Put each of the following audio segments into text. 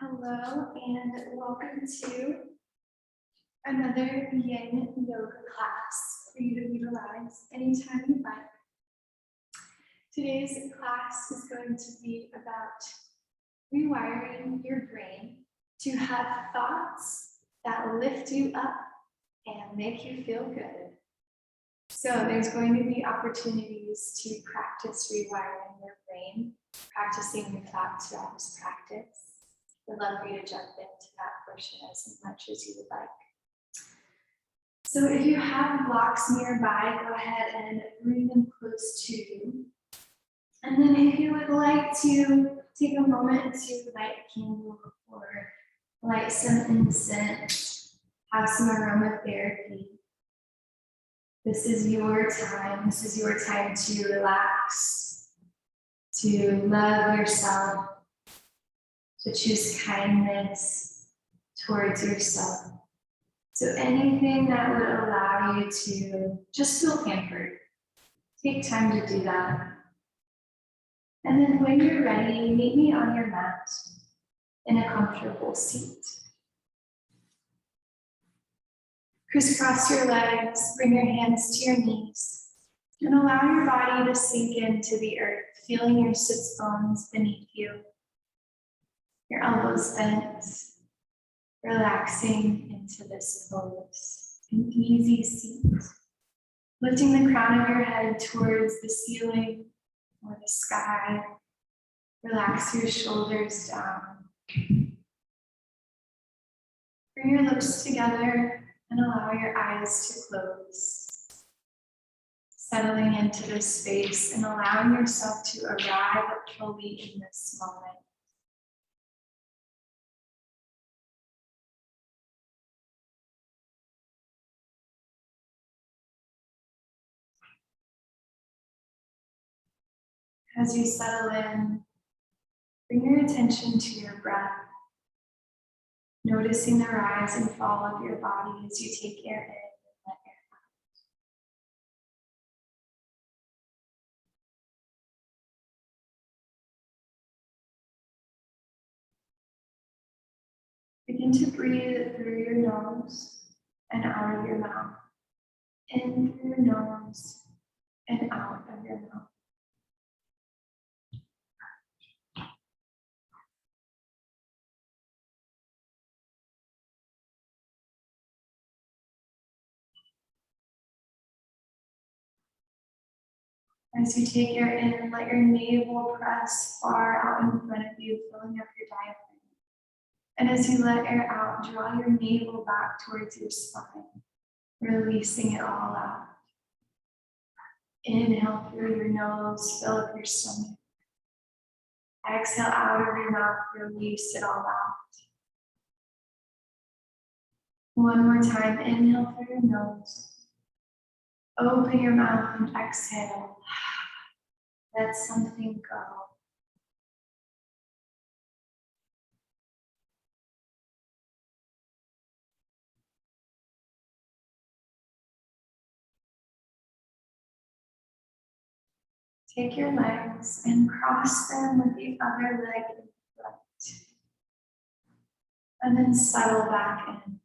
Hello and welcome to another yin yoga class for you to utilize anytime you like. Today's class is going to be about rewiring your brain to have thoughts that lift you up and make you feel good. So there's going to be opportunities to practice rewiring your brain, practicing your thoughts throughout this practice. I'd love for you to jump into that portion as much as you would like. So if you have blocks nearby, go ahead and bring them close to you. And then if you would like to take a moment to light a candle or light some incense, have some aromatherapy. This is your time. This is your time to relax, to love yourself, to choose kindness towards yourself. So anything that would allow you to just feel pampered, take time to do that. And then when you're ready, meet me on your mat in a comfortable seat. Crisscross your legs, bring your hands to your knees, and allow your body to sink into the earth, feeling your sits bones beneath you. Your elbows bent, relaxing into this pose, an easy seat. Lifting the crown of your head towards the ceiling or the sky. Relax your shoulders down. Bring your lips together and allow your eyes to close. Settling into this space and allowing yourself to arrive fully in this moment. As you settle in, bring your attention to your breath, noticing the rise and fall of your body as you take air in and let air out. Begin to breathe through your nose and out of your mouth, in through your nose and out of your mouth. As you take air in, let your navel press far out in front of you, filling up your diaphragm. And as you let air out, draw your navel back towards your spine, releasing it all out. Inhale through your nose, fill up your stomach. Exhale out of your mouth, release it all out. One more time, inhale through your nose. Open your mouth and exhale. Let something go. Take your legs and cross them with the other leg in front. And then settle back in.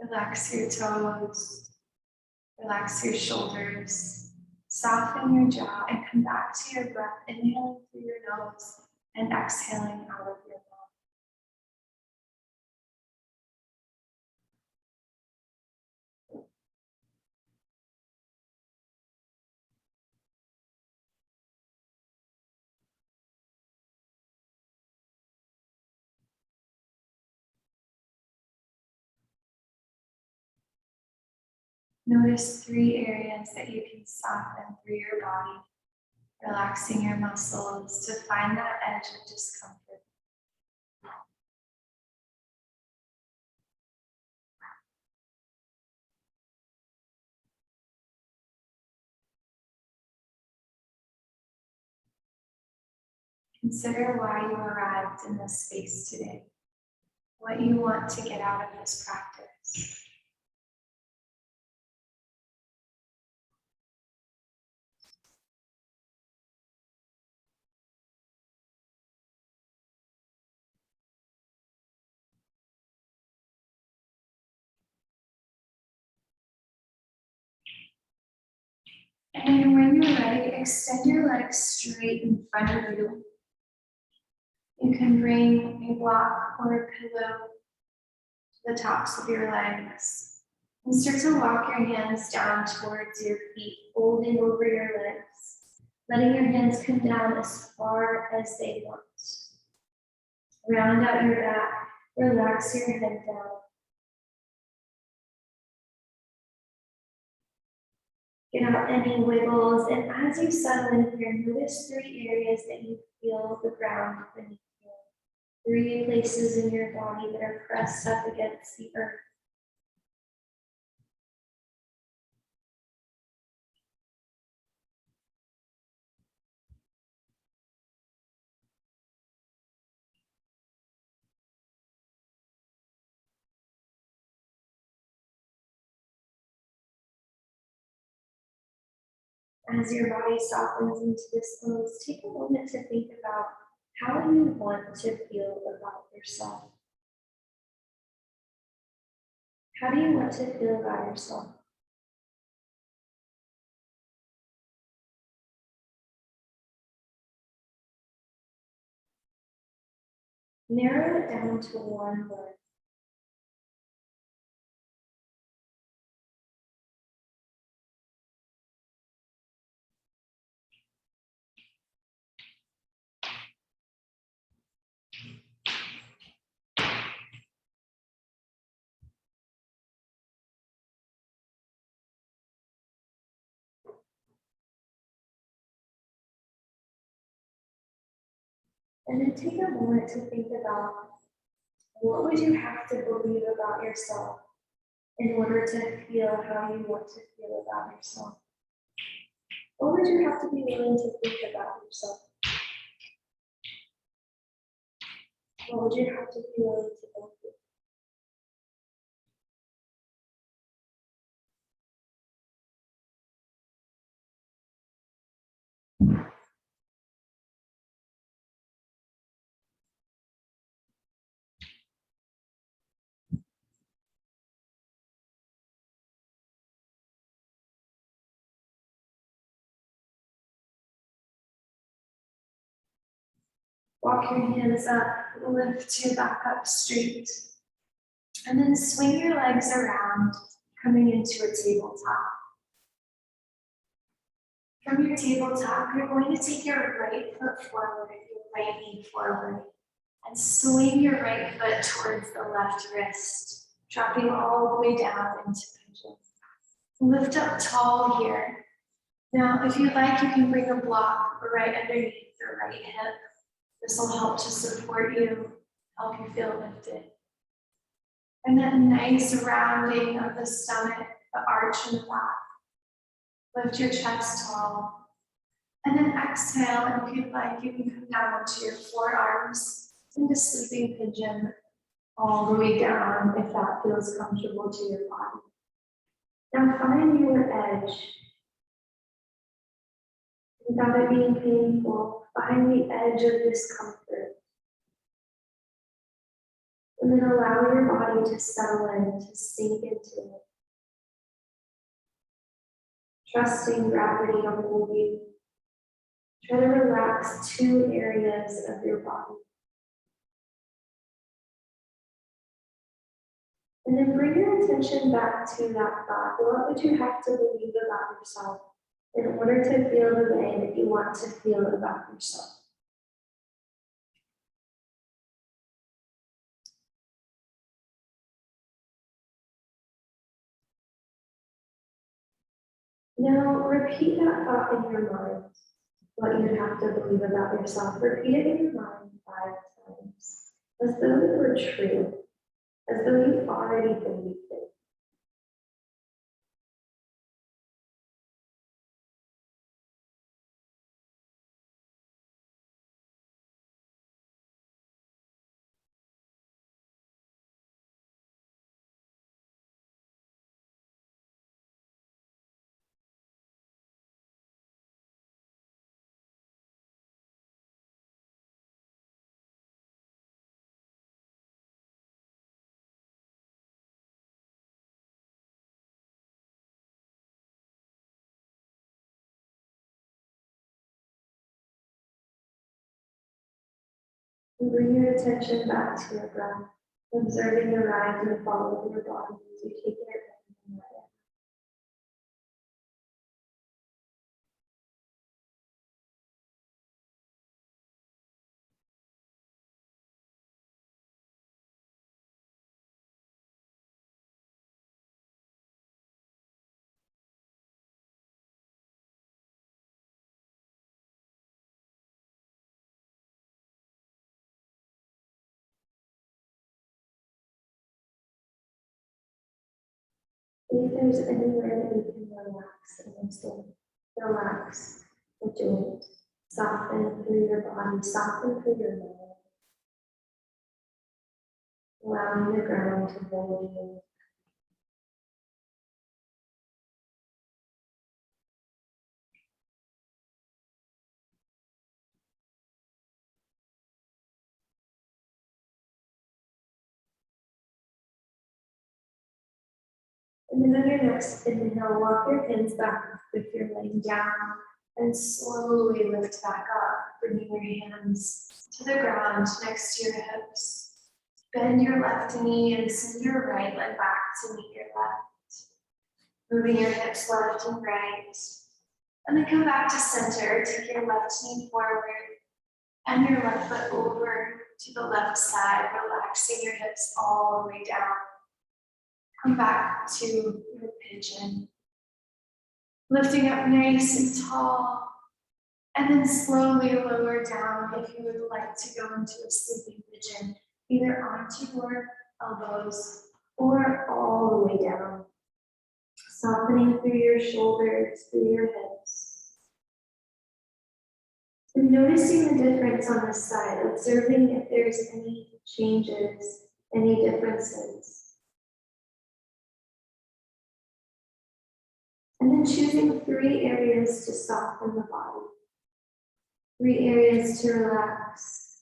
Relax your toes. Relax your shoulders. Soften your jaw and come back to your breath, inhaling through your nose and exhaling out of your mouth. Notice 3 areas that you can soften through your body, relaxing your muscles to find that edge of discomfort. Consider why you arrived in this space today, what you want to get out of this practice. And when you're ready, extend your legs straight in front of you. You can bring a block or a pillow to the tops of your legs. And start to walk your hands down towards your feet, folding over your legs, letting your hands come down as far as they want. Round out your back, relax your head down. Get out any wiggles, and as you settle in here, notice 3 areas that you feel the ground beneath you. 3 places in your body that are pressed up against the earth. As your body softens into this pose, take a moment to think about how you want to feel about yourself. How do you want to feel about yourself? Narrow it down to one word. And then take a moment to think about what would you have to believe about yourself in order to feel how you want to feel about yourself? What would you have to be willing to think about yourself? What would you have to be willing to go through? Walk your hands up, lift your back up straight, and then swing your legs around, coming into a tabletop. From your tabletop, you're going to take your right foot forward, your right knee forward, and swing your right foot towards the left wrist, dropping all the way down into pigeon. Lift up tall here. Now, if you'd like, you can bring a block right underneath the right hip. This will help to support you, help you feel lifted. And then nice rounding of the stomach, the arch in the back. Lift your chest tall. And then exhale, and if you'd like, you can come down onto your forearms into sleeping pigeon all the way down if that feels comfortable to your body. Now find your edge. Without it being painful, find the edge of discomfort. And then allow your body to settle in, to sink into it. Trusting gravity to hold you. Try to relax 2 areas of your body. And then bring your attention back to that thought. What would you have to believe about yourself in order to feel the way that you want to feel about yourself? Now repeat that thought in your mind, what you have to believe about yourself. Repeat it in your mind 5 times, as though it were true, as though you already believed it. And bring your attention back to your breath, observing the rise and fall of your body as you take it in and let it. If there's anywhere that you can relax in this way, relax the joint, soften through your body, soften through your mind, allowing the ground to hold you. And then on your next inhale, walk your hands back if you're laying down and slowly lift back up, bringing your hands to the ground next to your hips. Bend your left knee and send your right leg back to meet your left. Moving your hips left and right. And then come back to center, take your left knee forward and your left foot over to the left side, relaxing your hips all the way down. Come back to your pigeon. Lifting up nice and tall, and then slowly lower down if you would like to go into a sleeping pigeon, either onto your elbows or all the way down. Softening through your shoulders, through your hips. And noticing the difference on this side, observing if there's any changes, any differences. And then choosing 3 areas to soften the body. 3 areas to relax.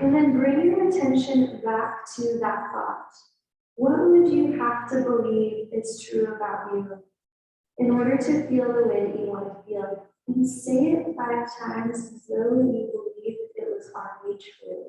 And then bring your attention back to that thought. What would you have to believe is true about you in order to feel the way that you want to feel? And say it 5 times as though you believe it was already true.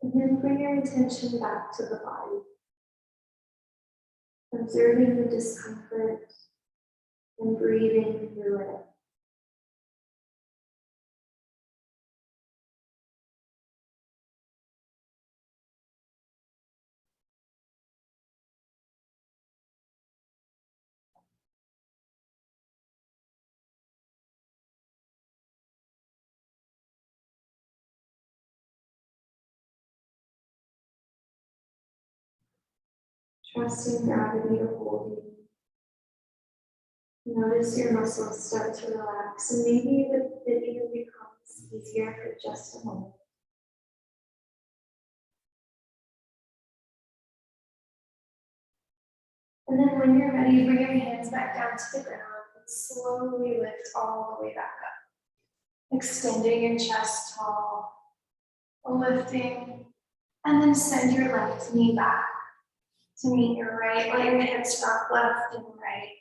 And then bring your attention back to the body, observing the discomfort and breathing through it. Trusting gravity to hold you. Notice your muscles start to relax, and maybe it even becomes easier for just a moment. And then when you're ready, bring your hands back down to the ground and slowly lift all the way back up. Extending your chest tall, lifting, and then send your left knee back to meet your right. Let your hips rock left and right.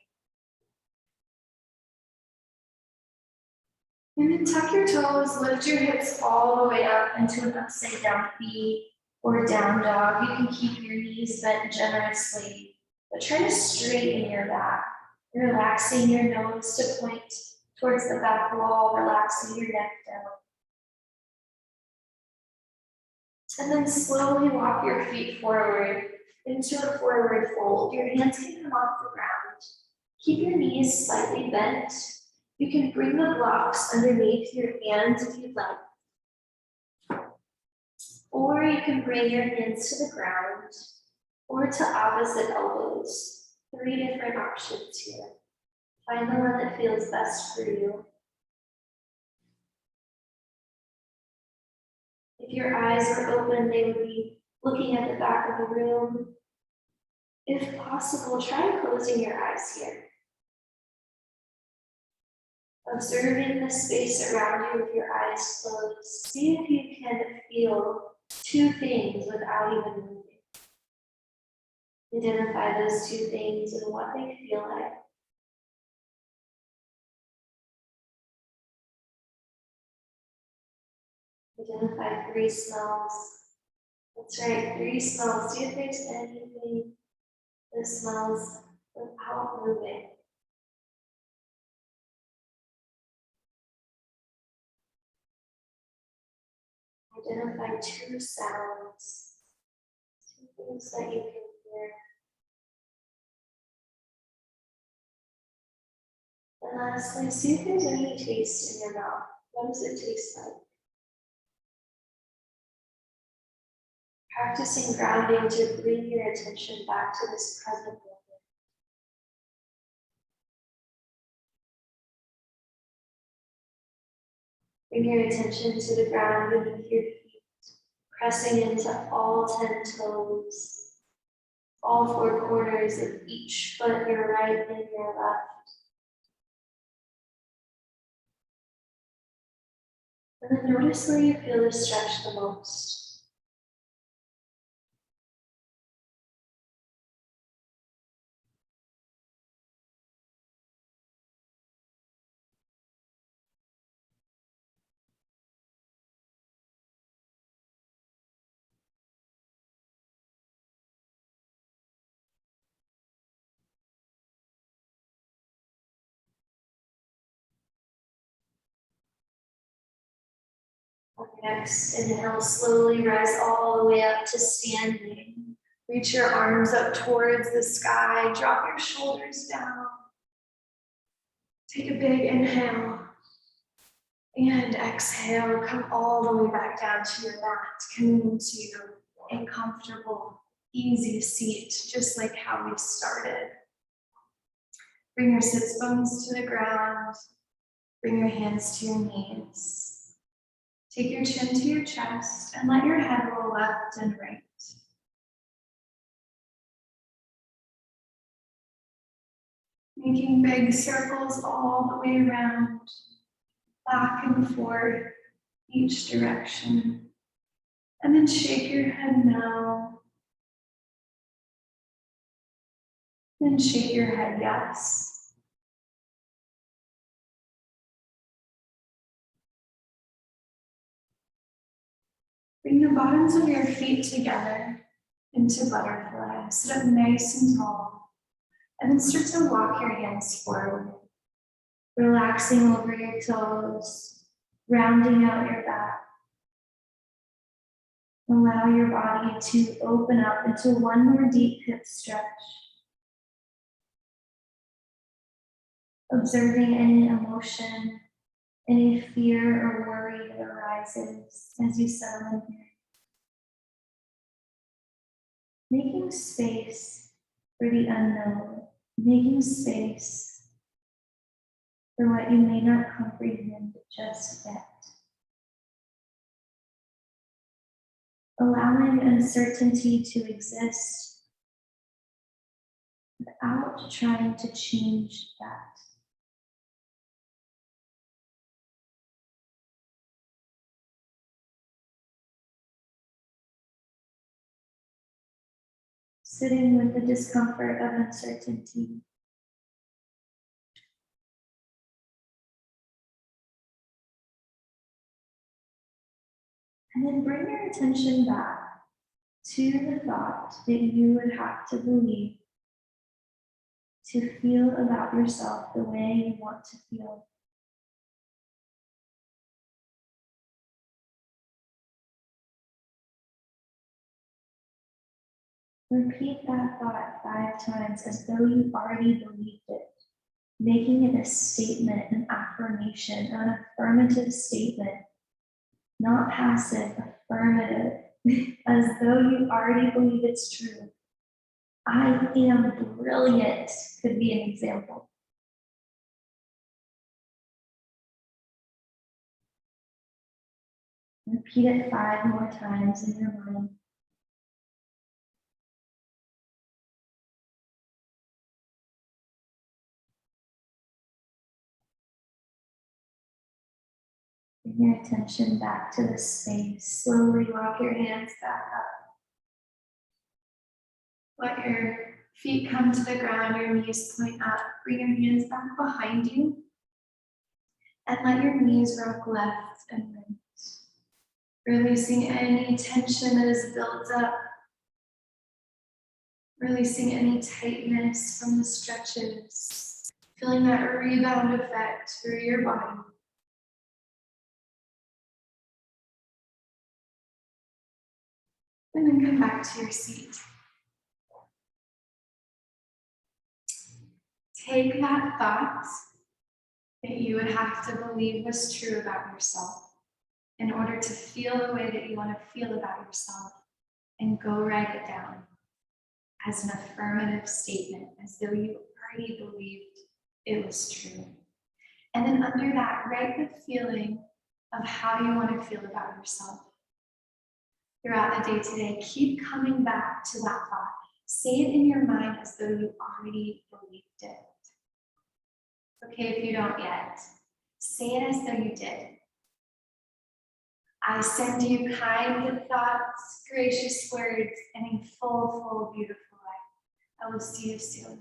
And then tuck your toes, lift your hips all the way up into an upside down V or down dog. You can keep your knees bent generously, but try to straighten your back, relaxing your nose to point towards the back wall, relaxing your neck down. And then slowly walk your feet forward into a forward fold. Your hands can come off the ground. Keep your knees slightly bent. You can bring the blocks underneath your hands if you'd like. Or you can bring your hands to the ground or to opposite elbows. 3 different options here. Find the one that feels best for you. If your eyes were open, they would be looking at the back of the room. If possible, try closing your eyes here. Observing the space around you with your eyes closed, see if you can feel two things without even moving. Identify those two things and what they feel like. Identify 3 smells. That's right, 3 smells. See if there's anything that smells without moving. Identify 2 sounds. 2 things that you can hear. And lastly, see if there's any taste in your mouth. What does it taste like? Practicing grounding to bring your attention back to this present moment. Bring your attention to the ground beneath your feet, pressing into all 10 toes, all 4 corners of each foot, your right and your left. And then notice where you feel the stretch the most. Next, inhale, slowly rise all the way up to standing. Reach your arms up towards the sky, drop your shoulders down. Take a big inhale. And exhale, come all the way back down to your mat, coming to a comfortable, easy seat, just like how we started. Bring your sits bones to the ground. Bring your hands to your knees. Take your chin to your chest and let your head roll left and right. Making big circles all the way around, back and forth, each direction. And then shake your head no. Then shake your head yes. Bring the bottoms of your feet together into butterfly. Sit up nice and tall. And then start to walk your hands forward. Relaxing over your toes, rounding out your back. Allow your body to open up into one more deep hip stretch. Observing any emotion, any fear or worry that arises as you settle in here. Making space for the unknown, making space for what you may not comprehend just yet. Allowing uncertainty to exist without trying to change that. Sitting with the discomfort of uncertainty. And then bring your attention back to the thought that you would have to believe to feel about yourself the way you want to feel. Repeat that thought 5 times as though you already believed it, making it a statement, an affirmation, an affirmative statement, not passive, affirmative, as though you already believe it's true. I am brilliant could be an example. Repeat it 5 more times in your mind. Bring your attention back to the space. Slowly walk your hands back up. Let your feet come to the ground, your knees point up. Bring your hands back behind you. And let your knees rock left and right. Releasing any tension that is built up. Releasing any tightness from the stretches. Feeling that rebound effect through your body. And then come back to your seat. Take that thought that you would have to believe was true about yourself in order to feel the way that you want to feel about yourself, and go write it down as an affirmative statement, as though you already believed it was true. And then under that, write the feeling of how you want to feel about yourself. Throughout the day today, keep coming back to that thought. Say it in your mind as though you already believed it. Okay, if you don't yet, say it as though you did. I send you kind thoughts, gracious words, and a full, beautiful life. I will see you soon.